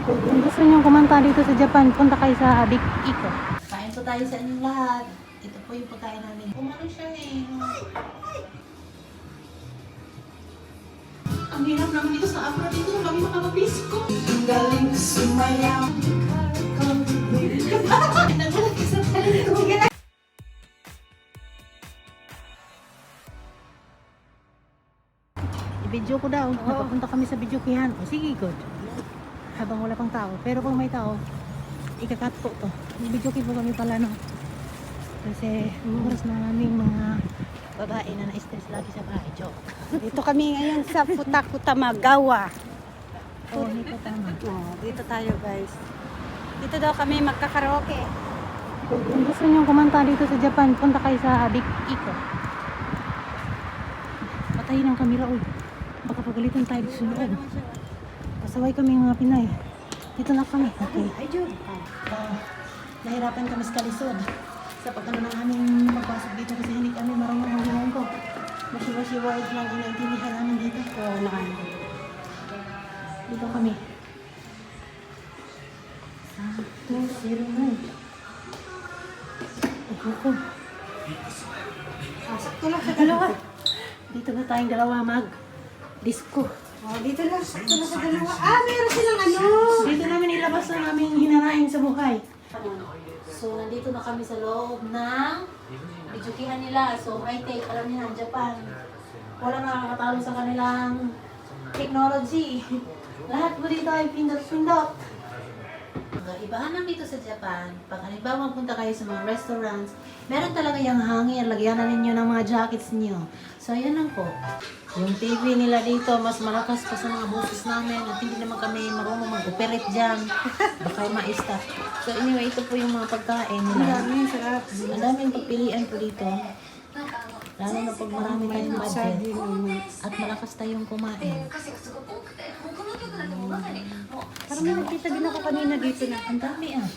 Kung gusto nyo kumanta dito sa Japan, punta kayo sa Big Eco. Kain po tayo sa inyong lahat. Ito po yung pagkain namin. Kumano siya eh. Ang hirap naman dito sa Abra. Dito na kami makapapis ko. Ang galing sumayaw. Nagulat ka sa talento. Sige na. I-video ko daw. Napapunta kami sa video kihan. O sige, good. Habang wala pang tao. Pero kung may tao, ikakat po to. I-video po kami pala, no? Kasi oras na namin mga babae na na-stress lagi sa bahay. Joke. Dito kami ngayon sa Futakutamagawa. Oo, hindi ko tama. Oh, dito tayo guys. Dito daw kami magkakaraoke. Kung gusto nyo kumanta dito sa Japan, punta kayo sa Big Eco. Patayin ang kamera, uy. Baka pagalitan tayo sa loob. Pasaway kami mga Pinay. Dito na kami. Okay. Nahirapan kami sa kalisod. Sa pagkano ng aming pagpasok dito kasi hindi kami marunong mag-Ilonggo. Masiwa-siwa lang inaintindihan namin dito. Oo naman. Dito kami. 209. Ako. Sakto lang sa dalawa. Dito na tayong dalawa mag-disco. Oh, dito lang. Sakto lang sa dalawa. Ah, meron silang ano. Dito namin ilabas ang aming hinanaing sa buhay. So, nandito na kami sa loob ng bijukihan nila. So, high-tech. Alam niyo na, Japan. Walang nakakatalo sa kanilang technology. Lahat mo dito ay pindot-pindot. Ibahan lang dito sa Japan, pag halimbawa punta kayo sa mga restaurants, meron talaga yung hangin, lagyan na ninyo ng mga jackets niyo. So, yan lang po. Yung TV nila dito, mas malakas pa sa mga boses namin at hindi naman kami marunong mag-operate dyan. Baka ma-stop. So, anyway, ito po yung mga pagkain nila. Ang dami, sarap. Ang daming pagpilian po dito. Lalo na pag marami tayong budget at malakas tayong kumain. Parang may nakita din ako kanina dito na. Ang dami ah.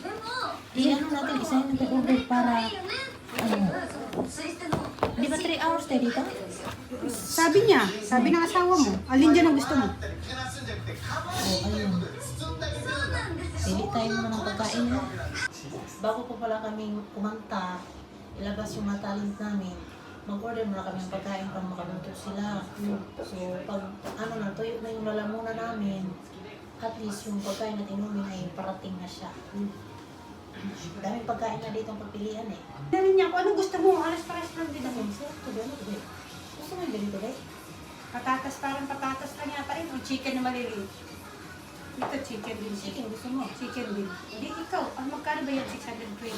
I-ano natin, isahin natin order para ano. Di ba 3 hours tayo dito? Sabi niya, sabi ng asawa mo, alin dyan ang gusto mo? Oo, ayun. Pili tayo muna ng pagkain ha. Bago po pala kaming kumanta, ilabas yung mga talent namin, mag-order muna kami ng pagkain para makaluto sila. So, pag ano na, tuyo na yung lalamunan namin, at least yung pagkain at inumin ay parating na siya. Daming pagkain na dito ang pagpilian eh. Sabi niya, kung ano gusto mo, alas-paras lang din ako. Ito ba? Ito ba? Gusto mo yung ganito ba? Patatas, parang patatas lang yata yun. O chicken na maliliit. Ito chicken din. Chicken, gusto mo? Chicken din. Hindi, ikaw. Ang magkano ba yan? 620.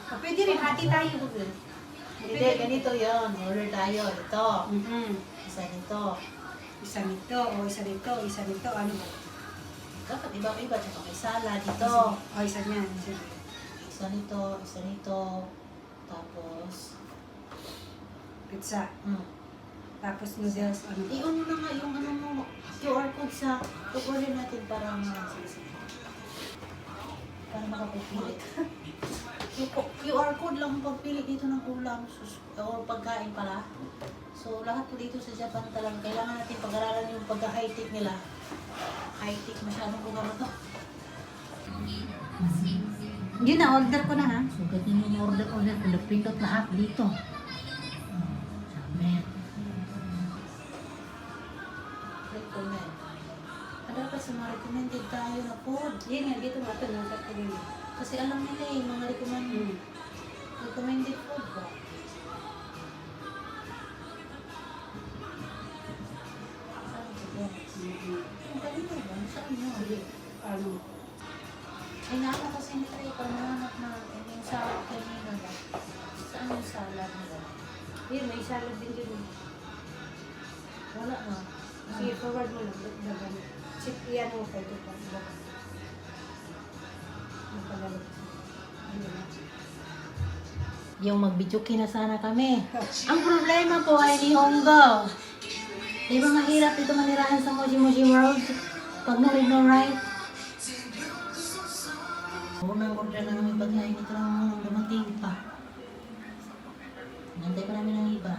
O, pwede rin, hati tayo. Hindi, ganito yun. Order tayo. Ito. Isa nito. Isa nito, o isa nito, isa nito. Ano ba? Dapat iba-iba. Tsaka may salad dito. O, isa niyan. Isa. Isa nito. Isa nito. Tapos, Pizza. hmm. Tapos noodles. Ano ba? I-on mo na nga yung ano mo. QR code sa order natin para makapagpili. Yung QR code lang ang pagpili dito ng ulam o pagkain pala. So, lahat po dito sa Japan talaga, kailangan natin pag-aralan yung pagka-high-tech nila. High-tech masyadong lugar na to. Yun na, order ko na ha. So, ganyan yung order ko. Pindot lahat dito. Sabi. Recommend. Dapat sa mga recommended tayo na food. Yun nga, dito nga ito. Nasa tingin. Kasi alam nila eh, mga recommended food ba? Saan ito ba? Ang ganito ba? Saan mo? Ano? Ay naku kasi nila eh, pag nahanap natin yung salad kanina ba? Saan yung salad nila? Yun, may salad din dito. Wala na. Sige, forward mo lang. Dagan. Chip, iyan mo pa ito pa. Dagan. Napagalit. Ano na? Yung mag-bijuki na sana kami. Ang problema po ay Nihongo. Di ba mahirap ito manirahan sa Moji Moji World? Pag no-read no write. Unang order na namin pagkain ito lang dumating pa. Nantay pa namin ng iba.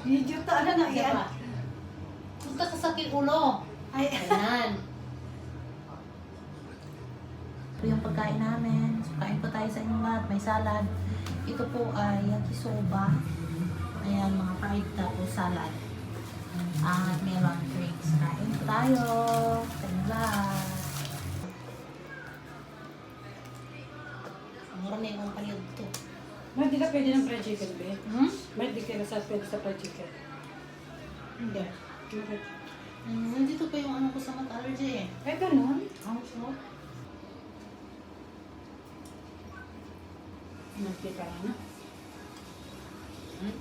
Video to, ano na Isa yan? pa. Punta sa sakit ulo. Ay, Ayan. Ito yung pagkain namin. So, kain po tayo sa inyong lahat. May salad. Ito po ay yakisoba. Ayan, mga fried tapos salad. At melon drinks. Kain po tayo. Sa inyong lahat. Mura na yung paliyog to. may di ka pwede ng fried chicken, be. Hmm? May di ka nasa pwede sa fried chicken. Hindi. Bakit? Nandito pa yung ano ko sa mata allergy eh. Ay, ganun. Ang sarap. Nakita ka na. Hmm?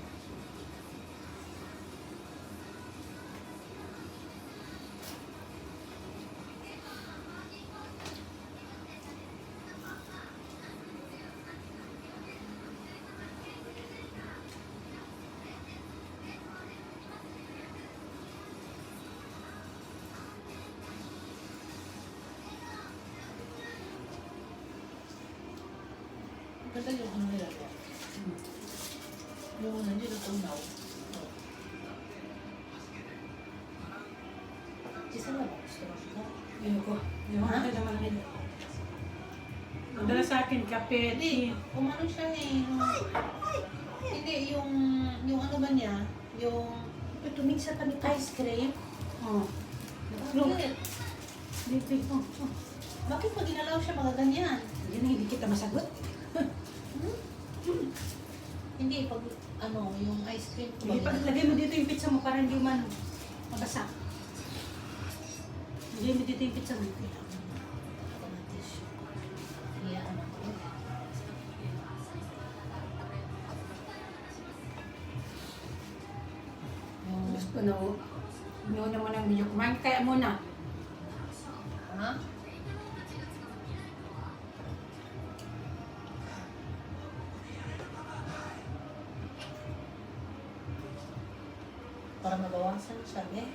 Kasi yung ano nila ko. Yung nandito tunaw. Isa na ba? Gusto mo siya? Ayoko. Yung Ha? ano naman nila. Madala sa akin, kape, Hindi. tea. Umano siya eh. Hindi, yung ano ba niya? Yung Tumigsa pa nito. ice cream. Oh. Bakit? Dito ko. Bakit pag ginalaw siya magaganyan? Yan ang hindi kita masagot. Hindi, pag ano, yung ice cream ko Hindi, paglagay mo dito yung pizza mo para hindi man mabasa. Lagay mo dito yung pizza mo. Ako ng tissue. Iya, ano ko. Yung, Gusto na o. Inuuna mo ng video. Kumain kaya muna. ha? Para mabawasan siya, eh.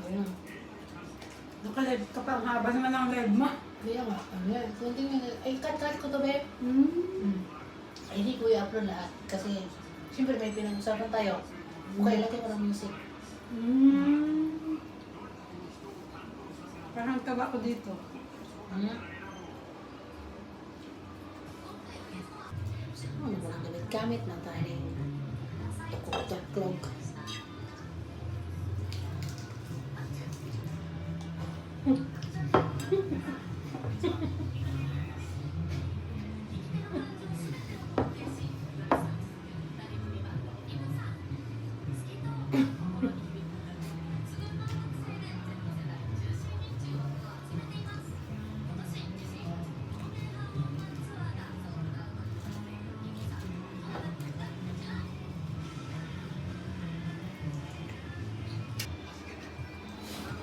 Ayun. Naka-live ka pa. Ang haba naman ang live mo. Kaya nga, ano yan? Kunting, ay, cut ko to, babe. Ay, hindi ko i-upload lahat. Kasi, siyempre may pinag-usapan tayo. Okay, lagyan ko ng music. Parang taba ko dito. Hmm? Saan mo naman ang gamit ng tayo? Tukok-tuklog.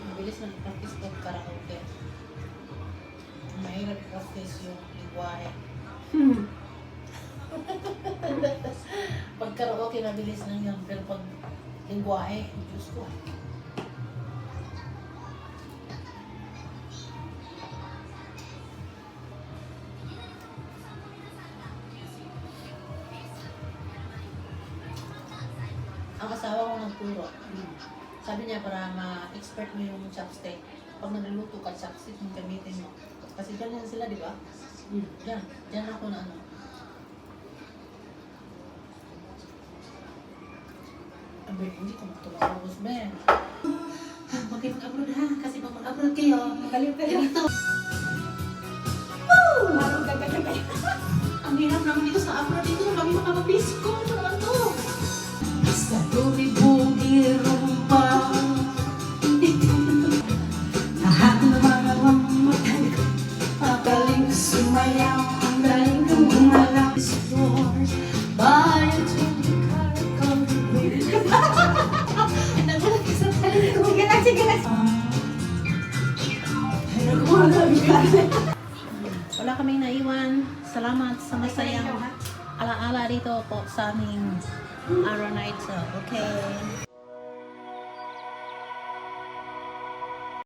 Mabilis na practice pag karaoke. Mahirap practice yung lingwahe. Pag karaoke, mabilis lang yun. Pero pag lingwahe, Diyos ko. Ang asawa ko nagturo. Sabi niya para ma-expert mo yung chopstick. Pag nagluluto ka, chopstick yung gamitin mo. Kasi ganyan sila, di ba? Diyan ako na ano. Abi, hindi ko magtumawagos, Ben. Huwag kayo mag-upload ha, kasi pag mag-upload kayo, Magaling ka ganito. Marong gagawin kayo. Ang hirap naman dito sa upload dito, kami makapag-basic ko. Ano naman to? Sa bugi-bugi rumpa lahat ng mga mamatay ko magaling sumayaw, ang galing kong gumalaw. Bayan to the Nagulat ka sa talent ko. Sige lang, sige lang. Wala kaming naiwan. Salamat sa masayang alaala dito po sa aming araw na ito. Okay.